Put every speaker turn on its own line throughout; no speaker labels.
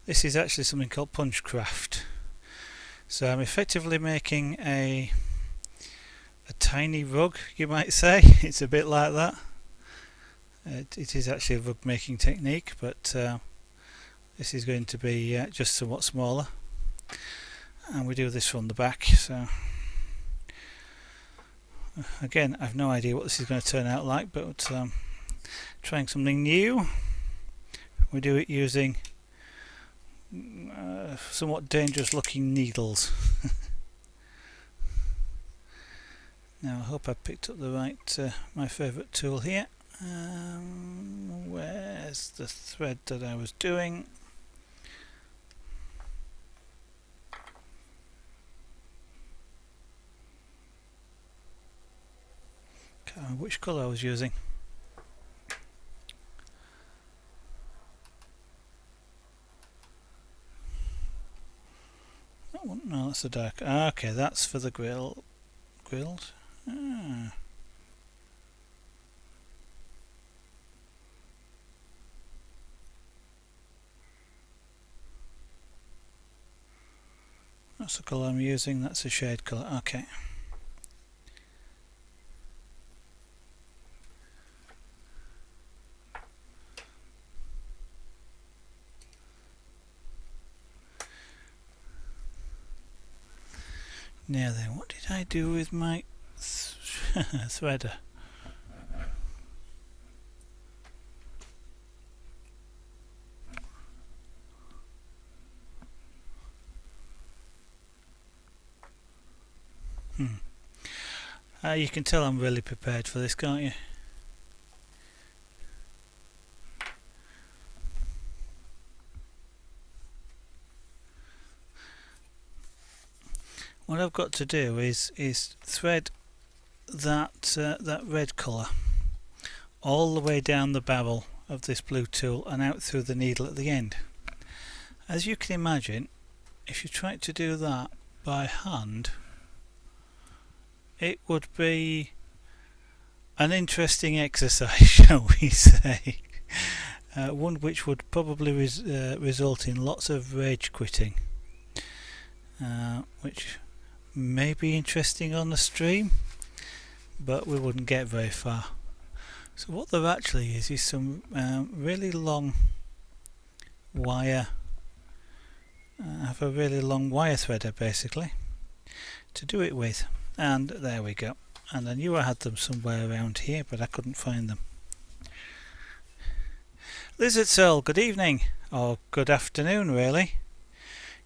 this is actually something called Punchcraft. So I'm effectively making a tiny rug, you might say. It's a bit like that. It is actually a rug making technique, but this is going to be just somewhat smaller, and we do this from the back. So again, I've no idea what this is going to turn out like, but trying something new. We do it using somewhat dangerous looking needles. Now I hope I picked up the right my favourite tool here. Where's the thread that I was doing? Can't remember which colour I was using. That one? No, that's the dark. Okay, that's for the grills. Ah. That's the colour I'm using, that's a shade colour, okay. Now then, what did I do with my threader? You can tell I'm really prepared for this, can't you? What I've got to do is thread that red colour all the way down the barrel of this blue tool and out through the needle at the end. As you can imagine, if you try to do that by hand, it would be an interesting exercise, shall we say. One which would probably result in lots of rage quitting, which may be interesting on the stream, but we wouldn't get very far. So what there actually is some really long wire. I have a really long wire threader basically to do it with, and there we go. And I knew I had them somewhere around here, but I couldn't find them. Lizard Soul, good evening, or good afternoon really.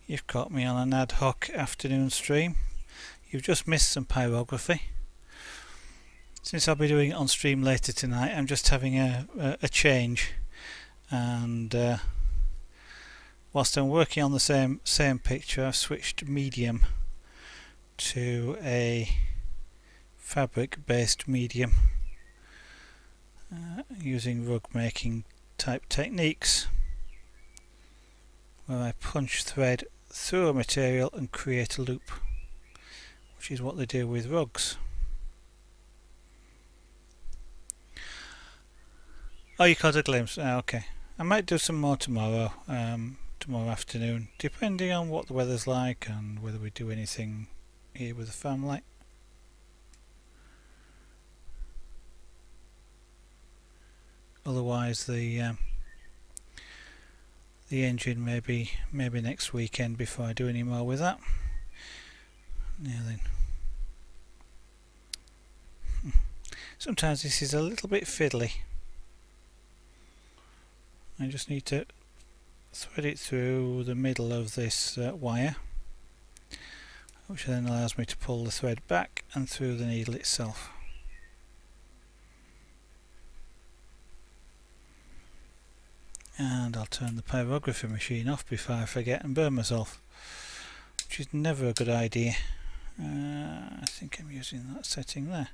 You've caught me on an ad hoc afternoon stream. You've just missed some pyrography. Since I'll be doing it on stream later tonight, I'm just having a change, and whilst I'm working on the same picture, I've switched medium to a fabric based medium using rug making type techniques, where I punch thread through a material and create a loop, which is what they do with rugs. Oh, you caught a glimpse. Okay, I might do some more tomorrow, tomorrow afternoon, depending on what the weather's like and whether we do anything here with the family. Otherwise, the engine maybe next weekend before I do any more with that. Now then, sometimes this is a little bit fiddly. I just need to thread it through the middle of this wire, which then allows me to pull the thread back and through the needle itself. And I'll turn the pyrography machine off before I forget and burn myself, which is never a good idea. I think I'm using that setting there.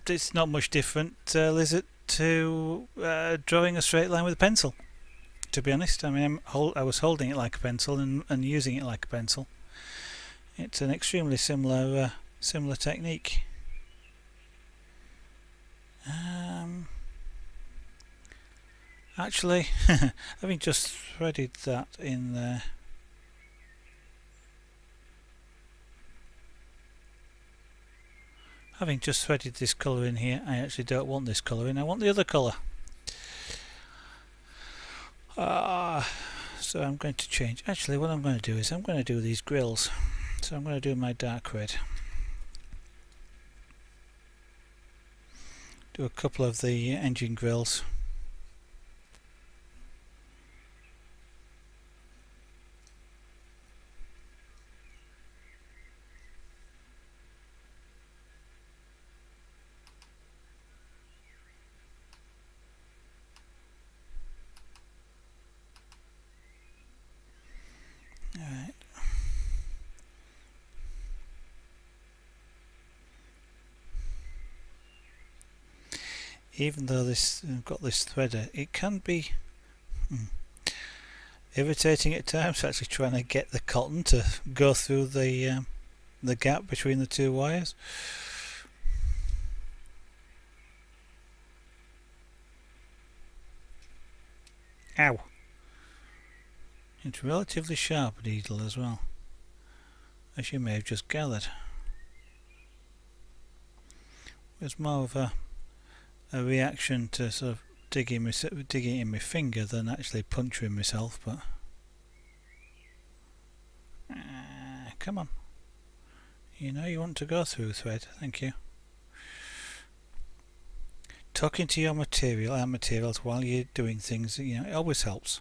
It's not much different, Lizard, to drawing a straight line with a pencil, to be honest. I mean, I was holding it like a pencil and using it like a pencil. It's an extremely similar similar technique. Actually, having just threaded that in there, having just threaded this colour in here, I actually don't want this colour in, I want the other colour. So I'm going to change. Actually, what I'm going to do is I'm going to do these grills. So I'm going to do my dark red. Do a couple of the engine grills. Alright. Even though this got this threader, it can be irritating at times, actually trying to get the cotton to go through the gap between the two wires. Ow! It's a relatively sharp needle as well, as you may have just gathered. It's more of a reaction to sort of digging in my finger than actually puncturing myself, but come on, you know you want to go through thread. Thank you. Talking to your materials while you're doing things, you know, it always helps.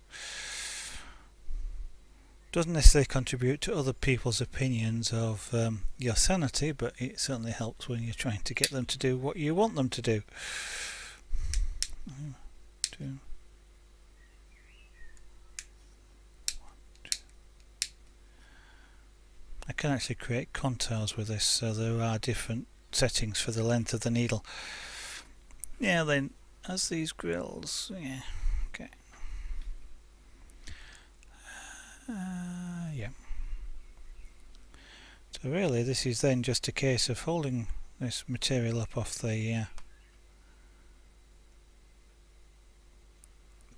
Doesn't necessarily contribute to other people's opinions of your sanity, but it certainly helps when you're trying to get them to do what you want them to do. I can actually create contours with this, so there are different settings for the length of the needle. Yeah, then as these grills, yeah, okay. Yeah. So really this is then just a case of holding this material up off the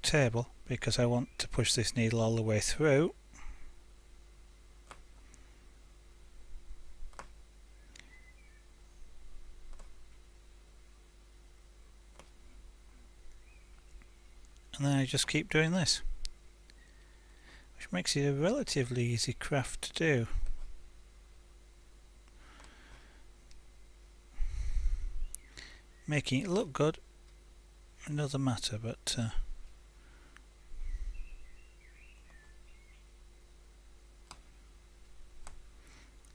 table, because I want to push this needle all the way through. And then I just keep doing this, which makes it a relatively easy craft to do. Making it look good, another matter, but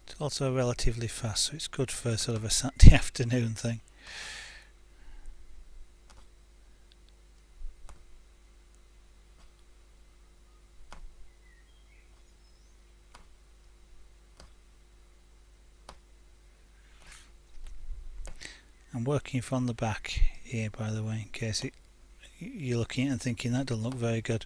it's also relatively fast, so it's good for sort of a Saturday afternoon thing. I'm working from the back here, by the way, in case you're looking at it and thinking that doesn't look very good.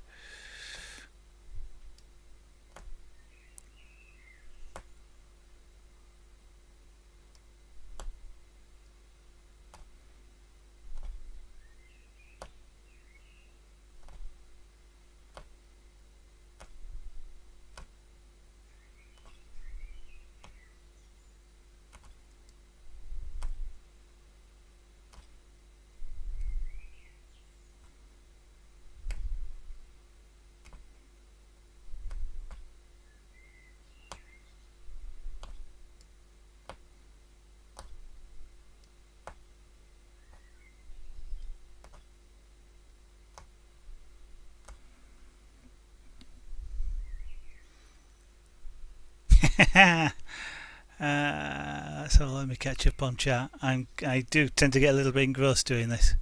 So let me catch up on chat. I do tend to get a little bit engrossed doing this.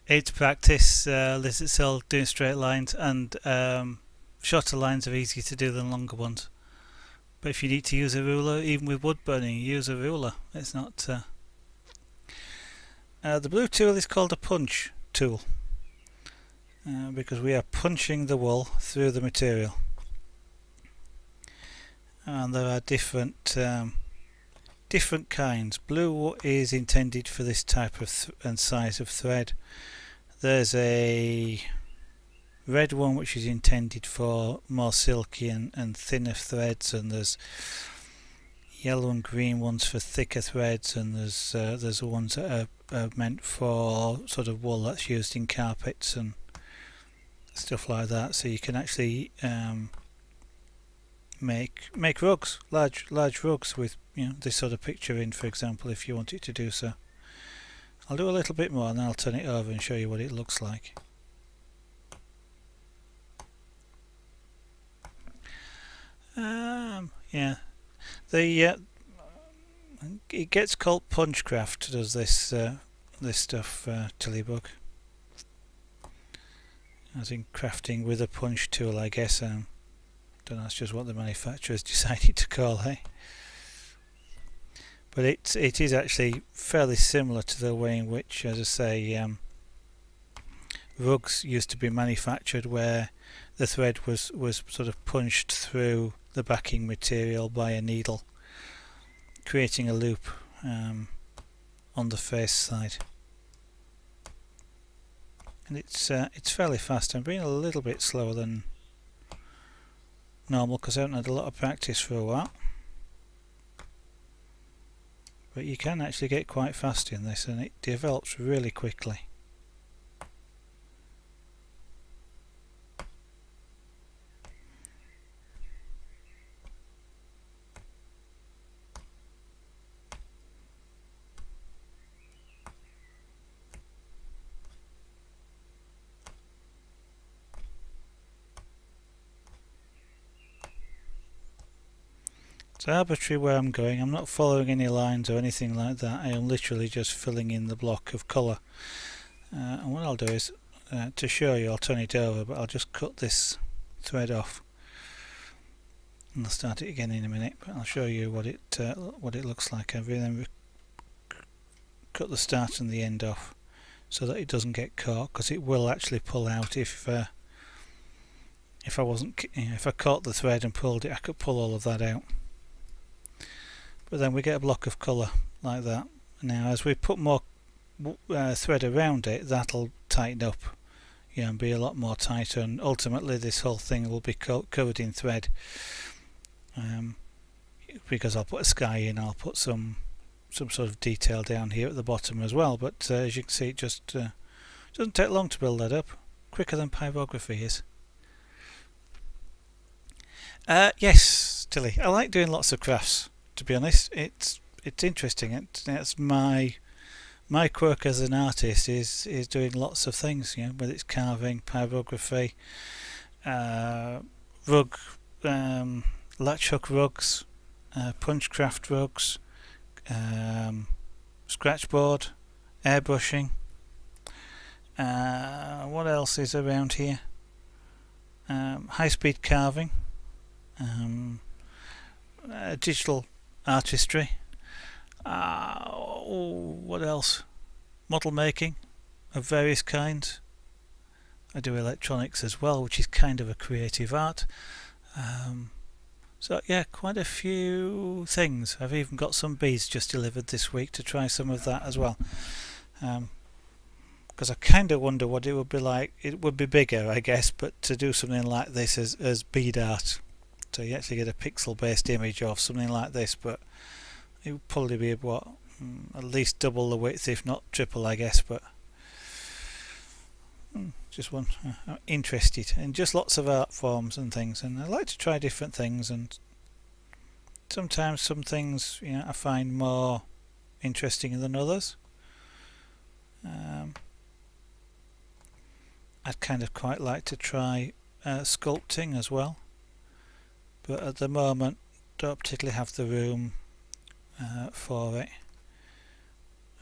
It's practice. It's all doing straight lines, and shorter lines are easier to do than longer ones. But if you need to use a ruler, even with wood burning, use a ruler. It's not. The blue tool is called a punch tool, because we are punching the wool through the material. and there are different kinds. Blue is intended for this type of and size of thread. There's a red one which is intended for more silky and thinner threads, and there's yellow and green ones for thicker threads, and there's ones that are meant for sort of wool that's used in carpets and stuff like that. So you can actually make rugs, large rugs with this sort of picture in, for example, if you want it to do so. I'll do a little bit more and then I'll turn it over and show you what it looks like. Yeah, it gets called Punchcraft. Does this stuff, Tillybug? As in crafting with a punch tool, I guess. Don't know. That's just what the manufacturers decided to call it. But it is actually fairly similar to the way in which, as I say, rugs used to be manufactured, where the thread was sort of punched through the backing material by a needle, creating a loop on the face side. And it's fairly fast. I'm being a little bit slower than normal because I haven't had a lot of practice for a while. But you can actually get quite fast in this, and it develops really quickly. It's arbitrary where I'm going. I'm not following any lines or anything like that. I am literally just filling in the block of colour. And what I'll do is, to show you, I'll turn it over, but I'll just cut this thread off. And I'll start it again in a minute, but I'll show you what it looks like. I've then cut the start and the end off so that it doesn't get caught, because it will actually pull out if I caught the thread and pulled it. I could pull all of that out. But then we get a block of colour like that. Now as we put more thread around it, that'll tighten up, and be a lot more tighter, and ultimately this whole thing will be covered in thread, because I'll put a sky in, I'll put some sort of detail down here at the bottom as well. But as you can see, it just doesn't take long to build that up, quicker than pyrography is. Yes, Tilly, I like doing lots of crafts. To be honest, it's interesting. It's my quirk as an artist is doing lots of things. Whether it's carving, pyrography, rug, latch hook rugs, punchcraft rugs, scratchboard, airbrushing. What else is around here? High-speed carving, digital artistry. What else? Model making of various kinds. I do electronics as well, which is kind of a creative art. So yeah, quite a few things. I've even got some beads just delivered this week to try some of that as well. Because I kind of wonder what it would be like. It would be bigger, I guess, but to do something like this as bead art, so you actually get a pixel-based image of something like this, but it would probably be at least double the width, if not triple, I guess. But just one, I'm interested in just lots of art forms and things, and I like to try different things, and sometimes some things I find more interesting than others. I'd kind of quite like to try sculpting as well, but at the moment don't particularly have the room for it,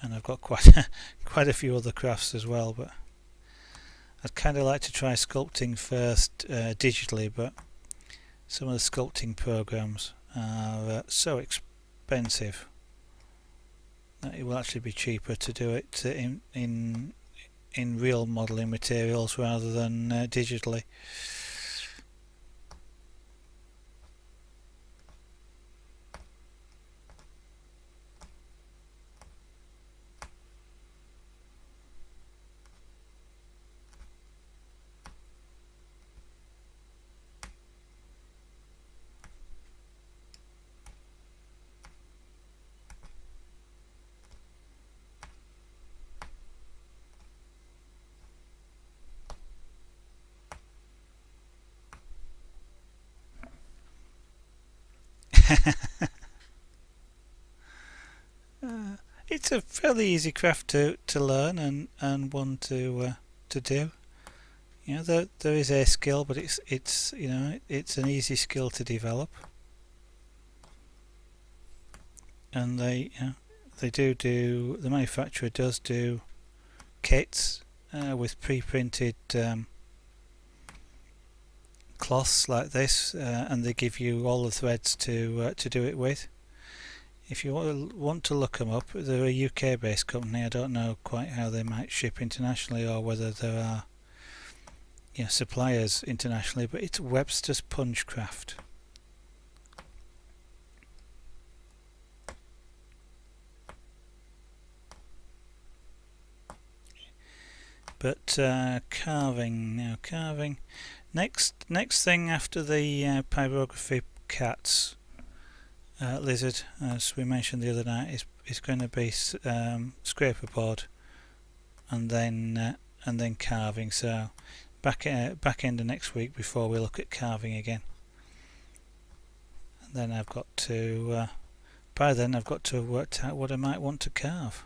and I've got quite a few other crafts as well. But I'd kind of like to try sculpting first digitally, but some of the sculpting programs are so expensive that it will actually be cheaper to do it in real modelling materials rather than digitally. It's a fairly easy craft to learn and one to do. You know, there is a skill, but it's you know it's an easy skill to develop. And the manufacturer does do kits with pre-printed cloths like this, and they give you all the threads to do it with. If you want to look them up, they're a UK-based company. I don't know quite how they might ship internationally or whether there are suppliers internationally, but it's Webster's Punchcraft. But carving now, carving. Next thing after the pyrography cats, lizard, as we mentioned the other night, is going to be scraper board, and then carving. So back end of next week before we look at carving again. And then I've got to by then I've got to have worked out what I might want to carve.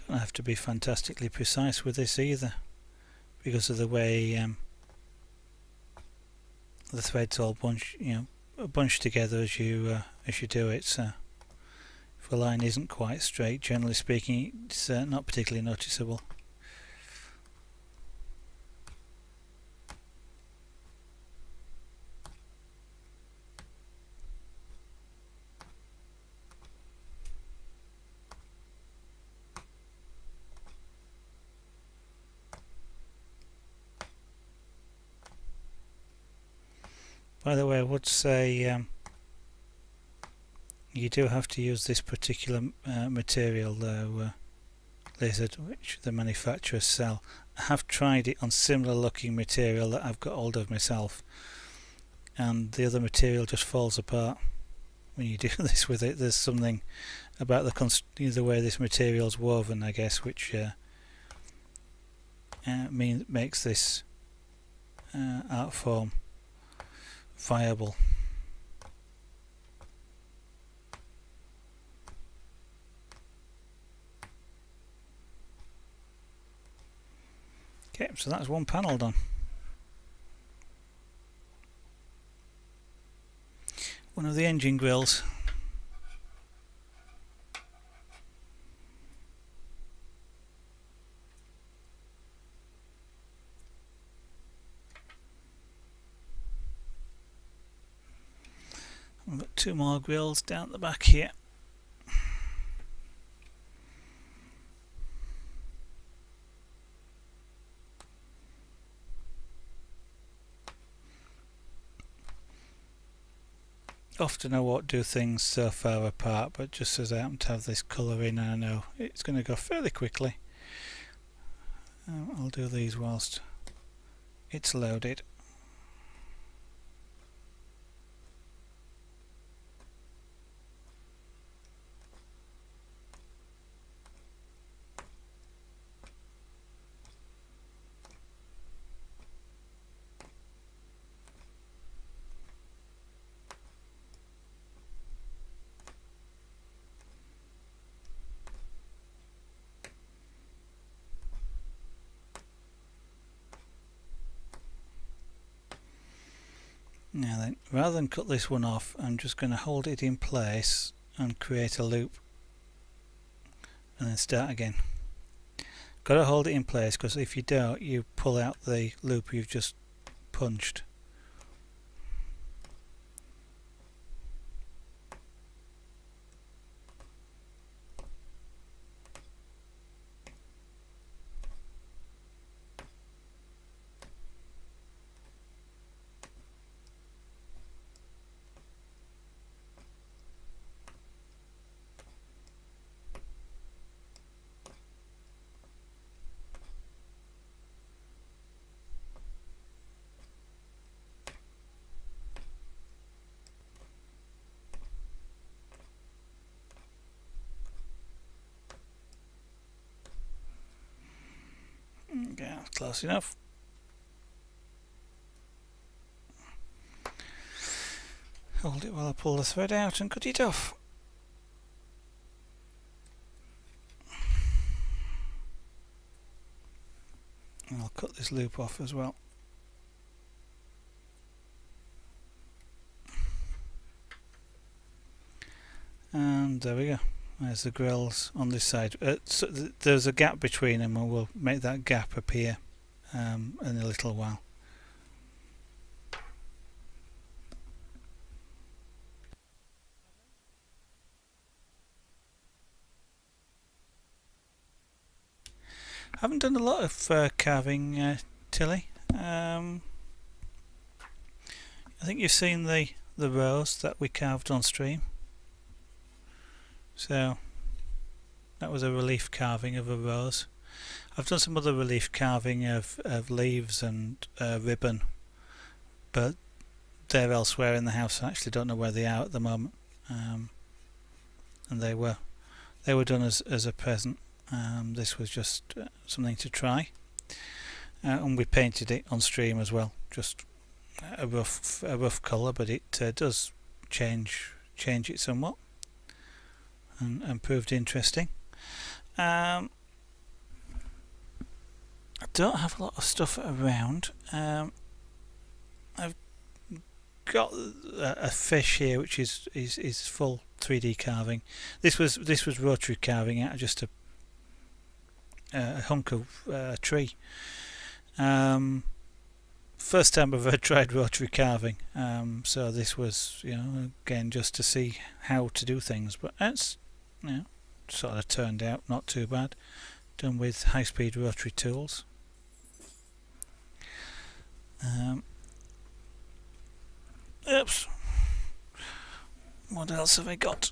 Don't have to be fantastically precise with this either, because of the way the threads all bunched together as you do it. So if a line isn't quite straight, generally speaking, it's not particularly noticeable. By the way, I would say you do have to use this particular material though, lizard, which the manufacturers sell. I have tried it on similar looking material that I've got hold of myself, and the other material just falls apart when you do this with it. There's something about the way this material is woven, I guess, which makes this art form viable. Okay, so that's one panel done. One of the engine grills. I've got two more grills down the back here. Often I won't do things so far apart, but just as I happen to have this colour in and I know it's going to go fairly quickly, I'll do these whilst it's loaded. Now then, rather than cut this one off, I'm just going to hold it in place and create a loop and then start again. Got to hold it in place, because if you don't, you pull out the loop you've just punched. Close enough. Hold it while I pull the thread out and cut it off. And I'll cut this loop off as well. And there we go. There's the grills on this side. So there's a gap between them, and we'll make that gap appear in a little while. I haven't done a lot of carving, Tilly. I think you've seen the rose that we carved on stream. So that was a relief carving of a rose. I've done some other relief carving of leaves and ribbon, but they're elsewhere in the house. I actually don't know where they are at the moment. And they were done as a present. This was just something to try, and we painted it on stream as well. Just a rough colour, but it does change it somewhat, and proved interesting. I don't have a lot of stuff around. I've got a fish here which is full 3D carving. This was rotary carving out of just a hunk of tree. First time I've ever tried rotary carving, so this was, again, just to see how to do things, but it's, sort of turned out not too bad, done with high-speed rotary tools. Oops, what else have I got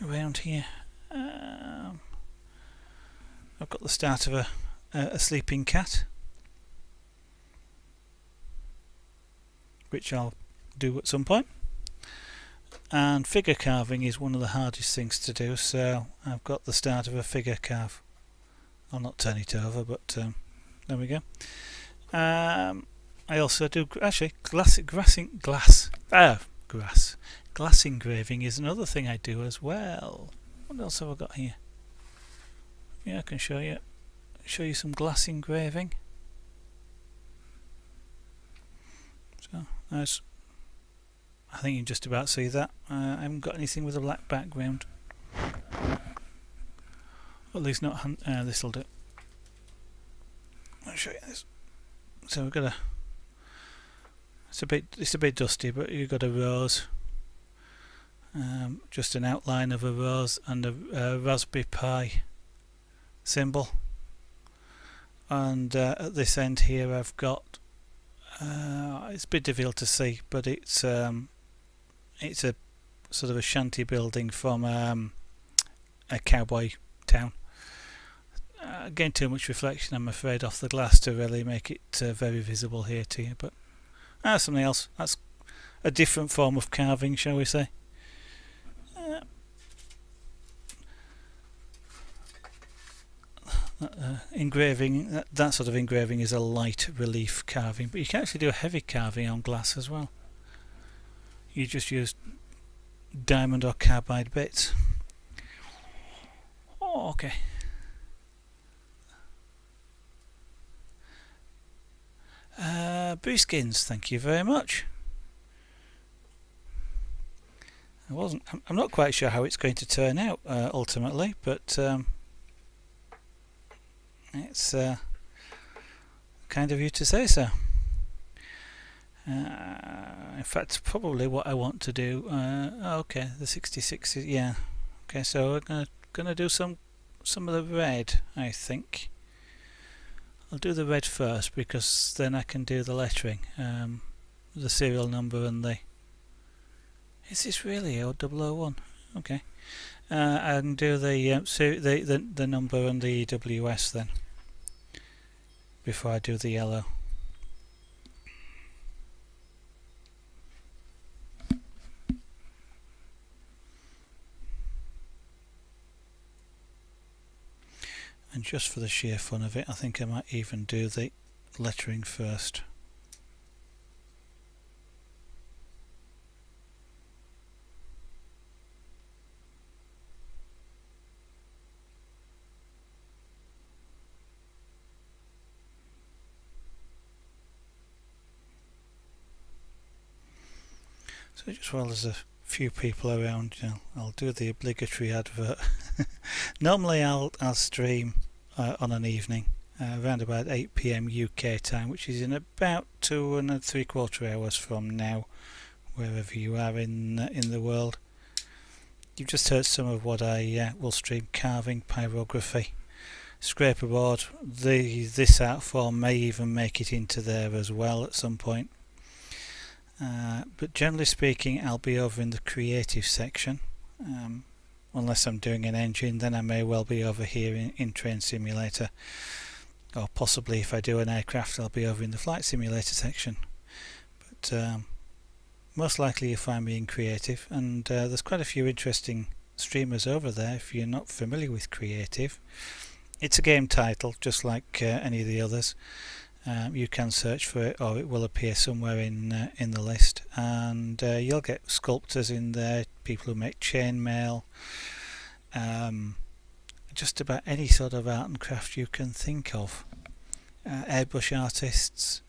around here? I've got the start of a sleeping cat, which I'll do at some point. And figure carving is one of the hardest things to do, so I've got the start of a figure carve. I'll not turn it over, but there we go. I also do glass engraving is another thing I do as well. What else have I got here? Yeah, I can show you some glass engraving. So there's, I think you can just about see that. I haven't got anything with a black background. At least not. This will do. I'll show you this. So we've got it's a bit dusty, but you've got a rose. Just an outline of a rose and a Raspberry Pi symbol. And at this end here, I've got. It's a bit difficult to see, but it's a sort of a shanty building from a cowboy town. Again, too much reflection, I'm afraid, off the glass to really make it very visible here to you. But that's something else. That's a different form of carving, shall we say? Engraving, that sort of engraving is a light relief carving, but you can actually do a heavy carving on glass as well. You just use diamond or carbide bits. Oh, okay. Booskins, thank you very much. I'm not quite sure how it's going to turn out ultimately, but it's kind of you to say so. In fact, probably what I want to do. Okay, the 66 is, yeah. Okay, so we're gonna do some of the red, I think. I'll do the red first because then I can do the lettering, the serial number and the. Is this really 001? Okay. I can do the number and the EWS then before I do the yellow. And just for the sheer fun of it, I think I might even do the lettering first. So just while there's a few people around, I'll do the obligatory advert. Normally I'll stream on an evening around about 8 p.m. UK time, which is in about 2.75 hours from now, wherever you are in the world. You've just heard some of what I will stream: carving, pyrography, scraper board. This art form may even make it into there as well at some point. But generally speaking, I'll be over in the creative section. Unless I'm doing an engine, then I may well be over here in Train Simulator. Or possibly if I do an aircraft, I'll be over in the Flight Simulator section. But most likely you'll find me in creative, and there's quite a few interesting streamers over there if you're not familiar with creative. It's a game title, just like any of the others. You can search for it, or it will appear somewhere in the list, and you'll get sculptors in there, people who make chainmail, just about any sort of art and craft you can think of. Airbrush artists,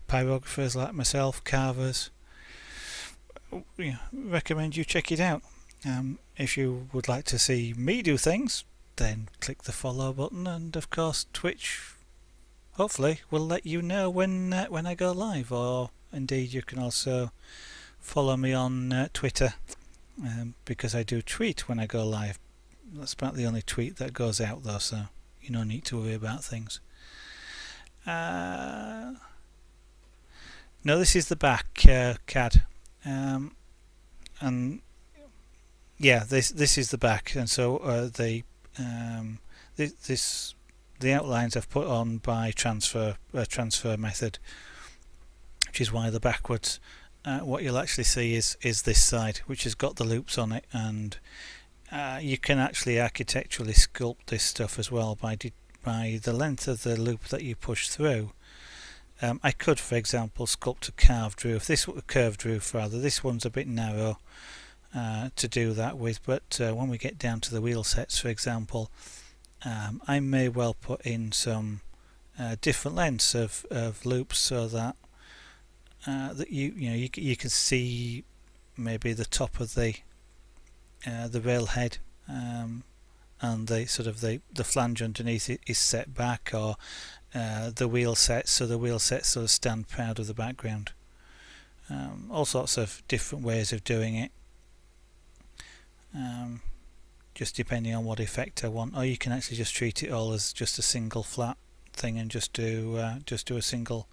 pyrographers like myself, carvers. Recommend you check it out. If you would like to see me do things, then click the follow button, and of course Twitch hopefully will let you know when I go live, or indeed you can also follow me on Twitter, because I do tweet when I go live. That's about the only tweet that goes out though, so you no need to worry about things. No, this is the back CAD, and yeah, this is the back, and so the outlines I've put on by transfer method, which is why the backwards. What you'll actually see is this side, which has got the loops on it, and you can actually architecturally sculpt this stuff as well by the length of the loop that you push through. I could, for example, sculpt a curved roof. This one's a bit narrow to do that with, but when we get down to the wheel sets, for example, I may well put in some different lengths of loops, so that you can see maybe the top of the rail head, and the sort of the flange underneath it is set back, or the wheel sets, so the wheel sets sort of stand proud of the background. All sorts of different ways of doing it. Just depending on what effect I want, or you can actually just treat it all as just a single flat thing and just do a single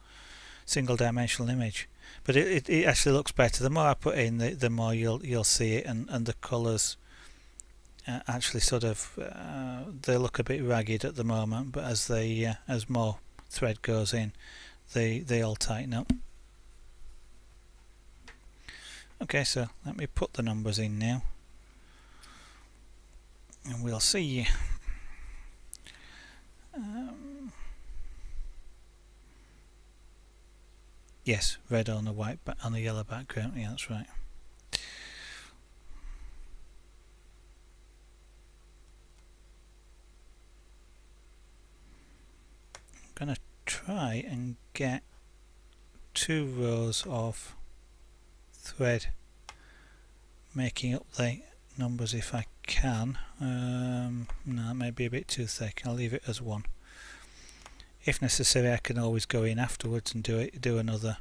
dimensional image. But it actually looks better. The more I put in, the more you'll see it, and the colours actually sort of they look a bit ragged at the moment, but as more thread goes in, they all tighten up. Okay, so let me put the numbers in now, and we'll see. Yes, red on a yellow background. Yeah, that's right. I'm gonna try and get 2 rows of thread making up the numbers if I can. No, it may be a bit too thick. I'll leave it as 1. If necessary, I can always go in afterwards and do another.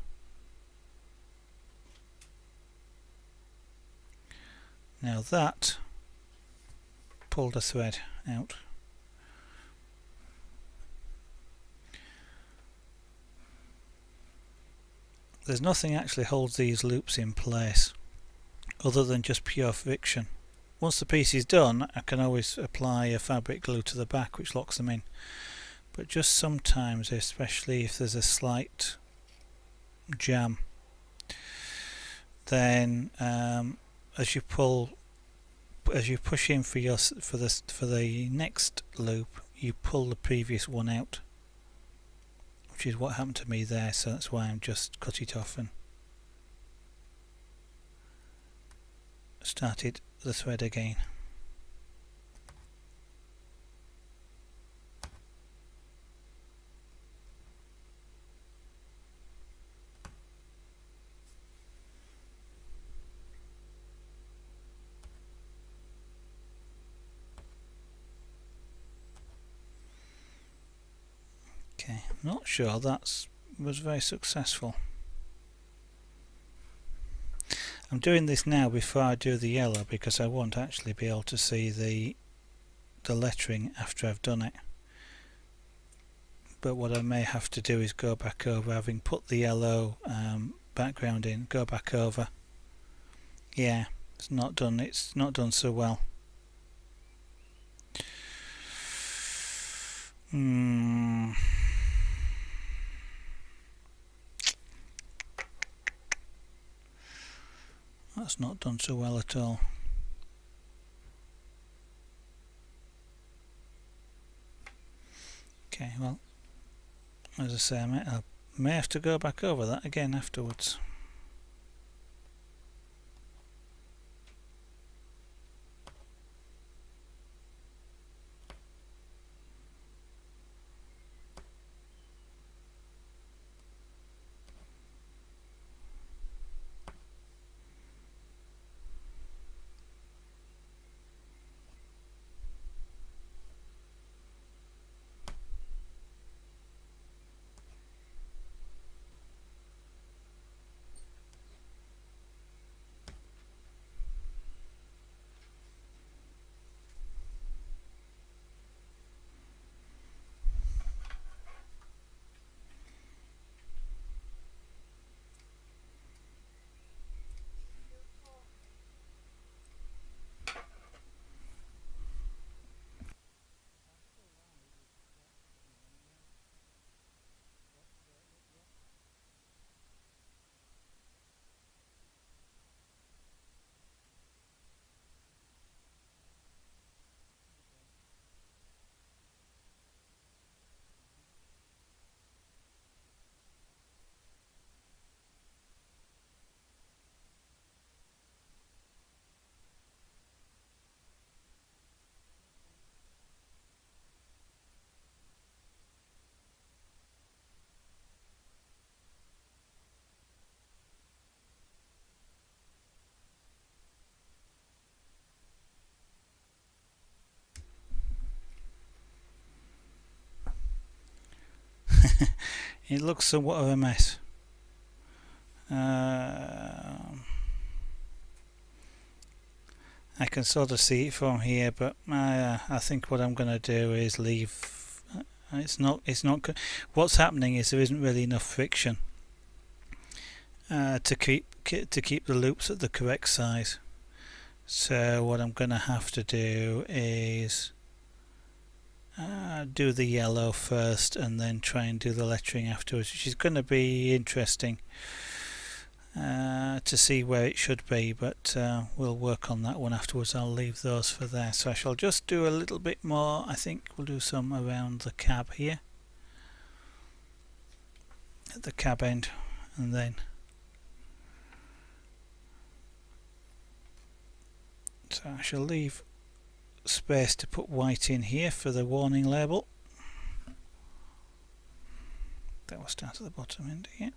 Now that pulled a thread out. There's nothing actually holds these loops in place other than just pure friction. Once the piece is done, I can always apply a fabric glue to the back which locks them in. But just sometimes, especially if there's a slight jam, then as you push in for the next loop, you pull the previous one out, which is what happened to me there, so that's why I'm just cut it off and started the thread again. Okay, I'm not sure that was very successful. I'm doing this now before I do the yellow because I won't actually be able to see the lettering after I've done it. But what I may have to do is go back over, having put the yellow background in, go back over. Yeah, it's not done so well. That's not done so well at all. Okay, well, as I say, I may have to go back over that again afterwards. It looks somewhat of a mess. I can sort of see it from here, but I think what I'm going to do is leave. It's not. What's happening is there isn't really enough friction to keep the loops at the correct size. So what I'm going to have to do is do the yellow first and then try and do the lettering afterwards, which is going to be interesting to see where it should be, but we'll work on that one afterwards. I'll leave those for there. So I shall just do a little bit more. I think we'll do some around the cab here, at the cab end, and then so I shall leave space to put white in here for the warning label. That will start at the bottom end here.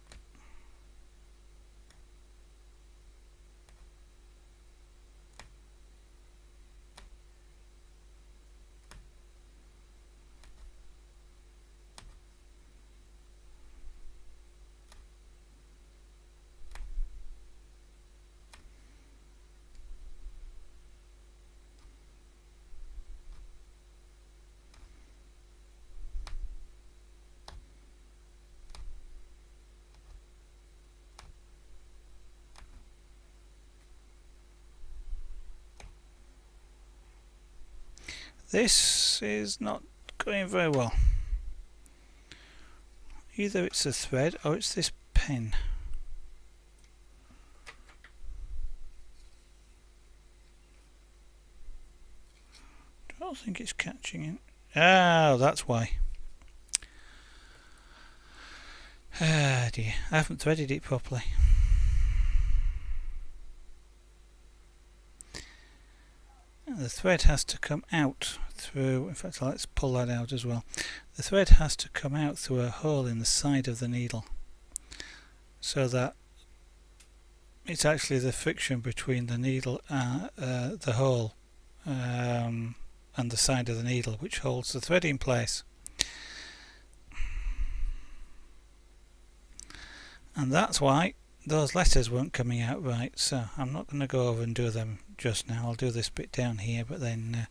This is not going very well. Either it's a thread or it's this pen. I don't think it's catching it. Oh, that's why. Ah dear, I haven't threaded it properly. The thread has to come out through, in fact let's pull that out as well. The thread has to come out through a hole in the side of the needle, so that it's actually the friction between the needle and the hole and the side of the needle which holds the thread in place. And that's why those letters weren't coming out right, so I'm not going to go over and do them just now. I'll do this bit down here, but then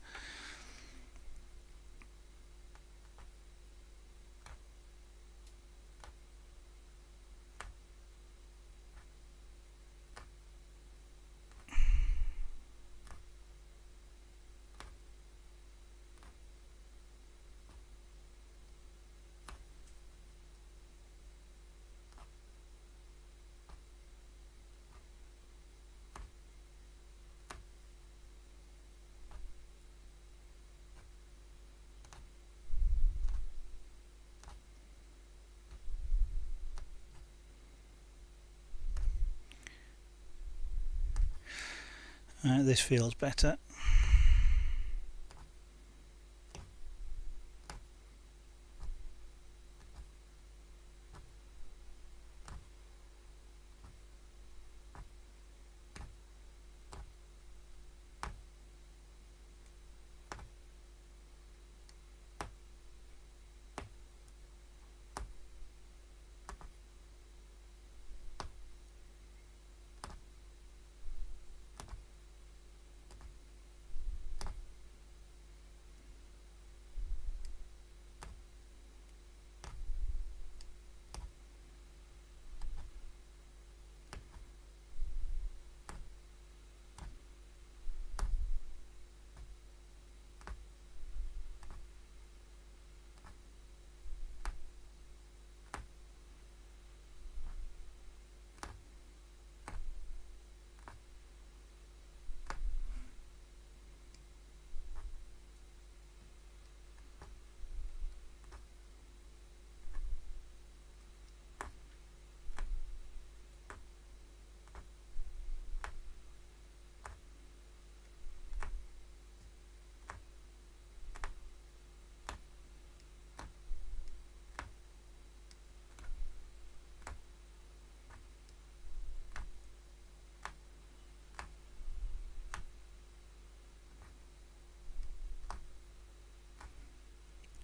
this feels better.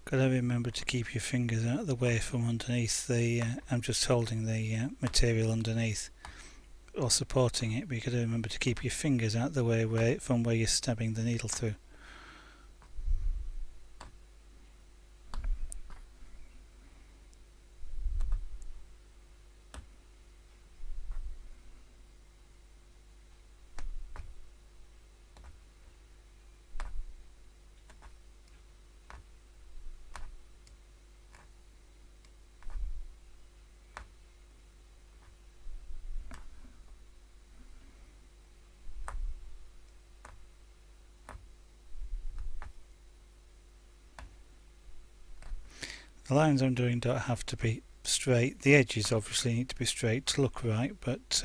Gotta remember to keep your fingers out of the way from underneath the, I'm just holding the material underneath or supporting it, but you gotta remember to keep your fingers out of the way from where you're stabbing the needle through. The lines I'm doing don't have to be straight. The edges obviously need to be straight to look right, but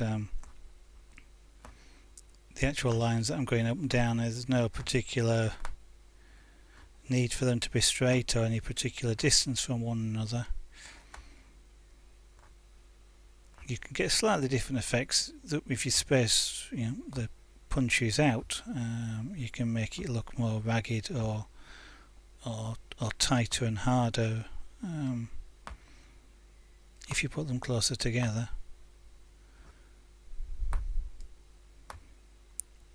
the actual lines that I'm going up and down, there's no particular need for them to be straight or any particular distance from one another. You can get slightly different effects if you space the punches out. You can make it look more ragged or tighter and harder if you put them closer together.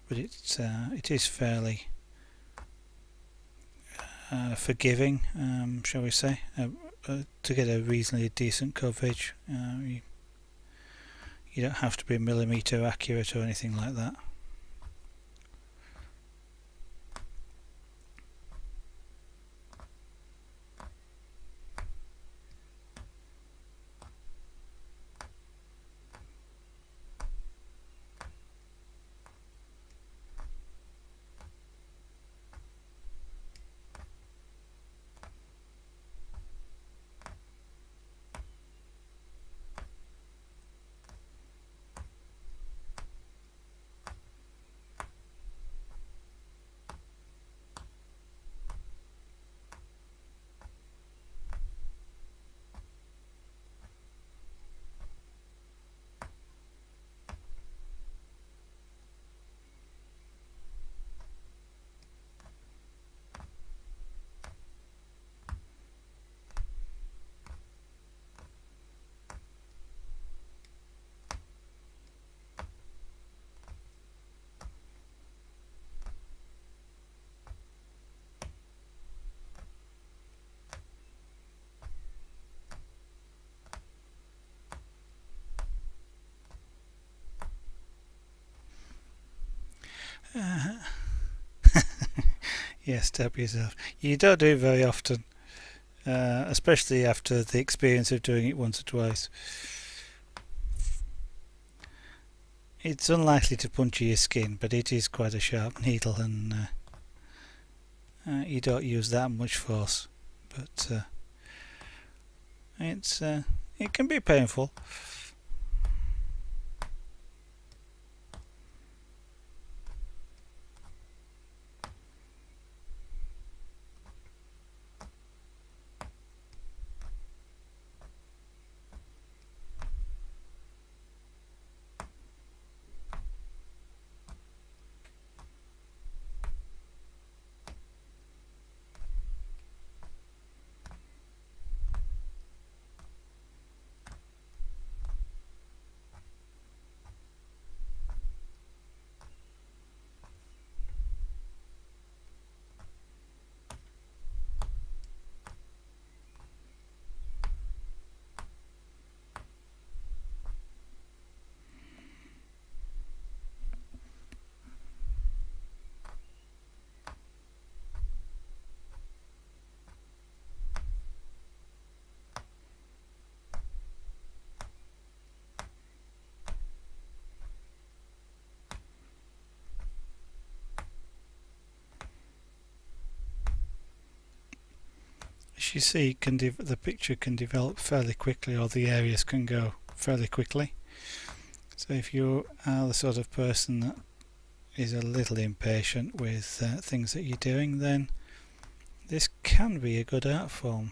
But it is fairly forgiving, shall we say, to get a reasonably decent coverage. You don't have to be millimetre accurate or anything like that. Uh, yeah, stab yourself. You don't do it very often, especially after the experience of doing it once or twice. It's unlikely to puncture your skin, but it is quite a sharp needle, and you don't use that much force. But it can be painful. As you see, the picture can develop fairly quickly, or the areas can go fairly quickly. So if you are the sort of person that is a little impatient with things that you're doing, then this can be a good art form.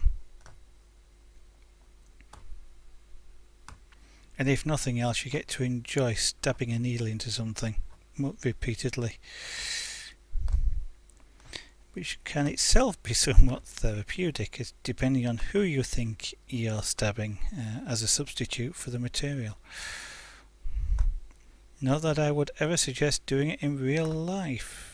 And if nothing else, you get to enjoy stabbing a needle into something repeatedly, which can itself be somewhat therapeutic, depending on who you think you're stabbing as a substitute for the material. Not that I would ever suggest doing it in real life.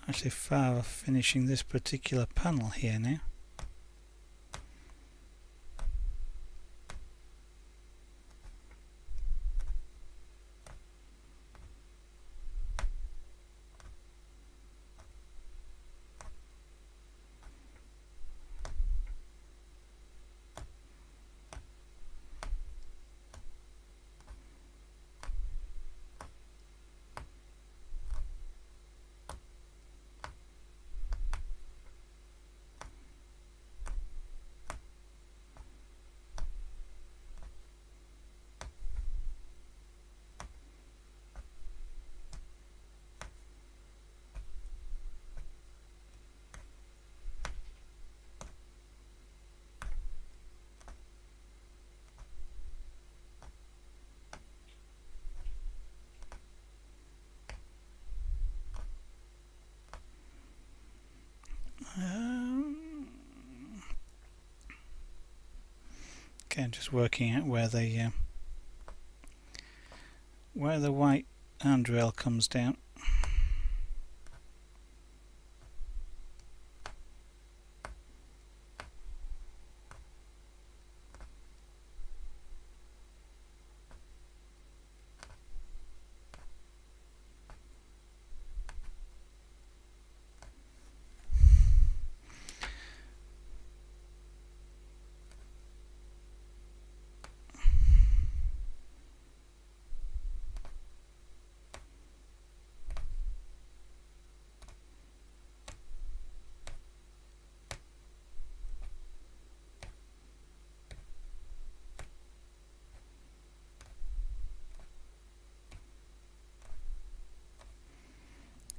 Actually far off finishing this particular panel here now. Okay, I'm just working out where the white handrail comes down.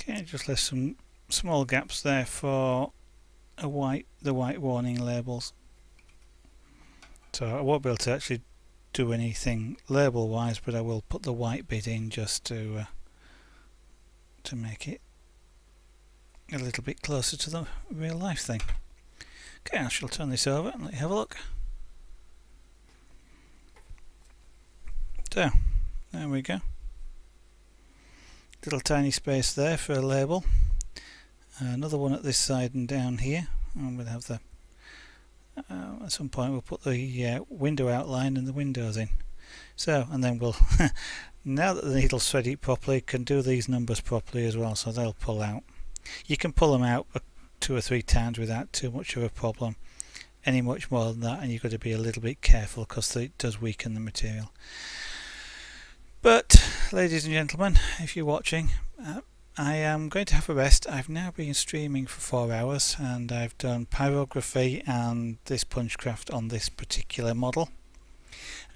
Okay, just left some small gaps there for the white warning labels So I won't be able to actually do anything label wise, but I will put the white bit in just to make it a little bit closer to the real life thing. Okay, I shall turn this over and let you have a look. So, there we go. Little tiny space there for a label. Another one at this side and down here. And we'll have the at some point we'll put the window outline and the windows in. So, and then we'll now that the needle's thread it properly, can do these numbers properly as well, so they'll pull out. You can pull them out 2 or 3 times without too much of a problem. Any much more than that and you've got to be a little bit careful because it does weaken the material. But ladies and gentlemen, if you're watching, I am going to have a rest. I've now been streaming for 4 hours and I've done pyrography and this Punchcraft on this particular model.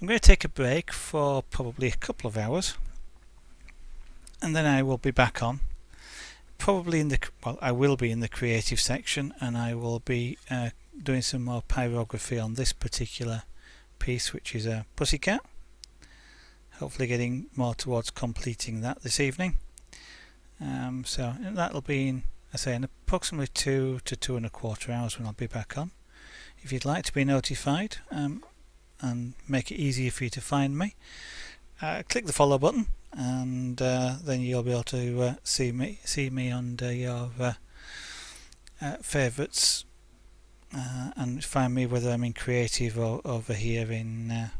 I'm going to take a break for probably a couple of hours and then I will be back on. Probably I will be in the creative section and I will be doing some more pyrography on this particular piece, which is a pussycat. Hopefully getting more towards completing that this evening. So that'll be in, I say, in approximately 2 to 2.25 hours when I'll be back on. If you'd like to be notified and make it easier for you to find me, click the follow button and then you'll be able to see me under your favourites and find me whether I'm in creative or over here in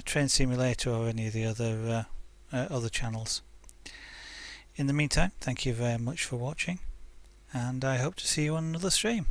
Train Simulator or any of the other channels. In the meantime, thank you very much for watching and I hope to see you on another stream.